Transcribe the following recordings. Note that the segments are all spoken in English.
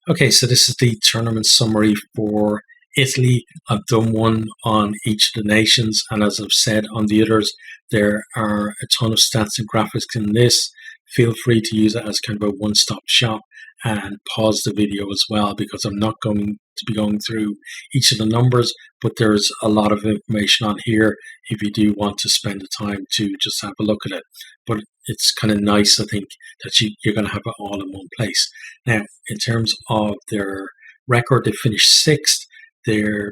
Okay, so this is the tournament summary for Italy. I've done one on each of the nations, and as I've said on the others, there are a ton of stats and graphics in this. Feel free to use it as kind of a one-stop shop and pause the video as well, because I'm not going to be going through each of the numbers, but there's a lot of information on here if you do want to spend the time to just have a look at it. But it's kind of nice, I think, that you're going to have it all in one place. Now, in terms of their record, they finished sixth. They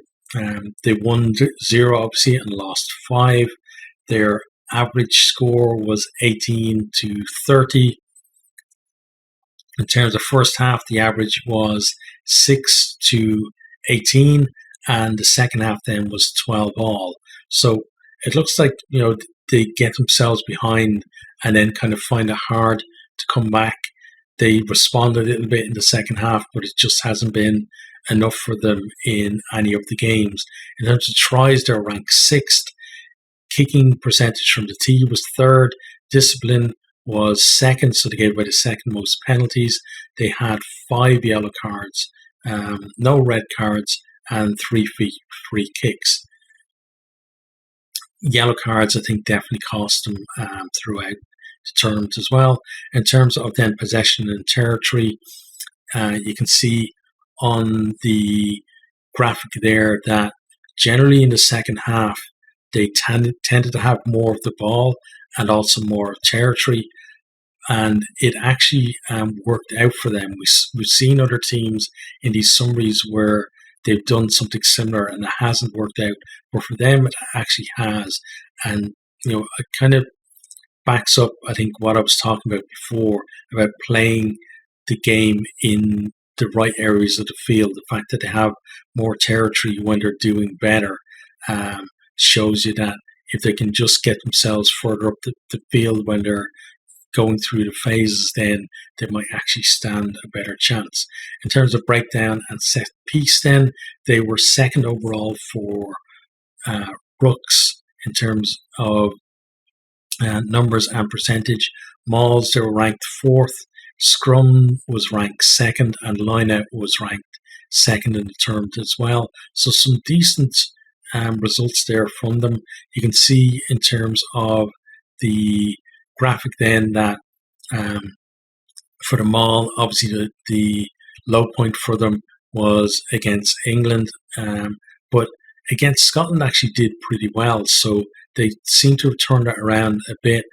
won 0, obviously, and lost 5. Their average score was 18-30. In terms of first half, the average was 6-18, and the second half then was 12 all. So it looks like, they get themselves behind and then kind of find it hard to come back. They responded a little bit in the second half, but it just hasn't been enough for them in any of the games. In terms of tries, they're ranked 6th. Kicking percentage from the tee was 3rd. Discipline was 2nd, so they gave away the second most penalties. They had 5 yellow cards, no red cards, and 3 free kicks. Yellow cards, I think, definitely cost them throughout the tournament as well. In terms of then possession and territory, you can see on the graphic there that generally in the second half, they tended to have more of the ball and also more of territory. And it actually worked out for them. We've seen other teams in these summaries where they've done something similar and it hasn't worked out. But for them, it actually has. And, it kind of backs up, I think, what I was talking about before, about playing the game in the right areas of the field. The fact that they have more territory when they're doing better shows you that if they can just get themselves further up the field when they're going through the phases, then they might actually stand a better chance. In terms of breakdown and set piece, then they were 2nd overall for rucks in terms of numbers and percentage. Mauls, they were ranked 4th. Scrum was ranked 2nd, and lineout was ranked 2nd in the tournament as well. So some decent results there from them. You can see in terms of the graphic then that for the Maul, obviously the low point for them was against England, but against Scotland actually did pretty well. So they seem to have turned it around a bit.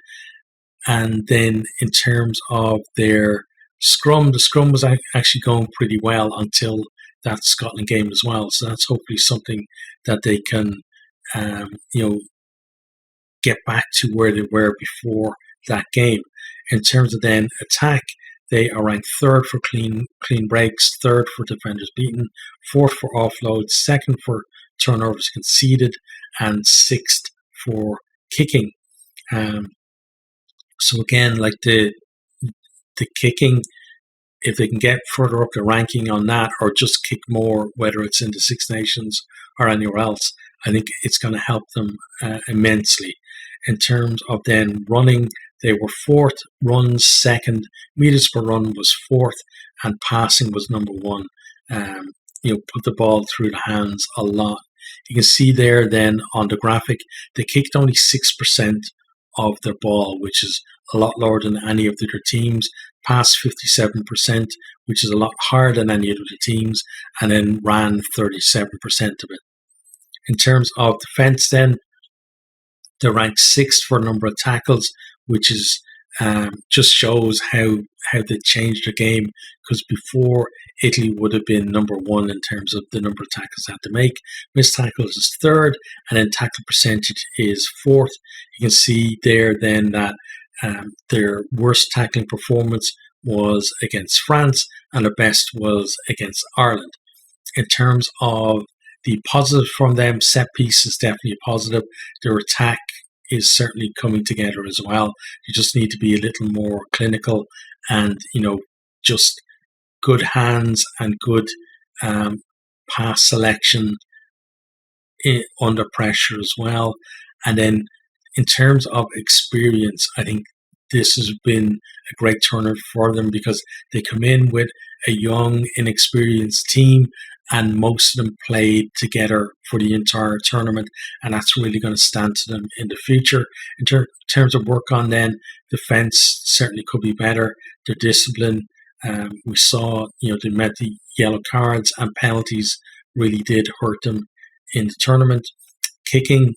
And then in terms of their scrum, the scrum was actually going pretty well until that Scotland game as well. So that's hopefully something that they can, get back to where they were before that game. In terms of then attack, they are ranked 3rd for clean breaks, 3rd for defenders beaten, 4th for offloads, 2nd for turnovers conceded, and 6th for kicking. So again, like the kicking, if they can get further up the ranking on that, or just kick more, whether it's in the Six Nations or anywhere else, I think it's going to help them immensely. In terms of then running, they were 4th, runs 2nd, meters per run was 4th, and passing was number 1. Put the ball through the hands a lot. You can see there then on the graphic, they kicked only 6% of their ball, which is a lot lower than any of the other teams. Passed 57%, which is a lot higher than any of the teams, and then ran 37% of it. In terms of defense then, they're ranked 6th for number of tackles, which is just shows how they changed the game, because before Italy would have been number 1 in terms of the number of tackles they had to make. Missed tackles is 3rd, and then tackle percentage is 4th. You can see there then that their worst tackling performance was against France, and their best was against Ireland. In terms of the positive from them, set piece is definitely a positive. Their attack is certainly coming together as well. You just need to be a little more clinical and, just good hands and good pass selection under pressure as well. And then in terms of experience, I think this has been a great tournament for them because they come in with a young, inexperienced team, and most of them played together for the entire tournament, and that's really going to stand to them in the future. In terms of work on then, defence certainly could be better. Their discipline, we saw, the amount of yellow cards and penalties really did hurt them in the tournament. Kicking,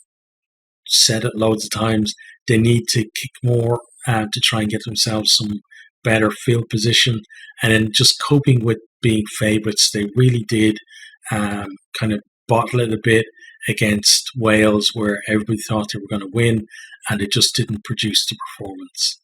said it loads of times, they need to kick more to try and get themselves some better field position, and then just coping with being favourites. They really did kind of bottle it a bit against Wales, where everybody thought they were going to win, and it just didn't produce the performance.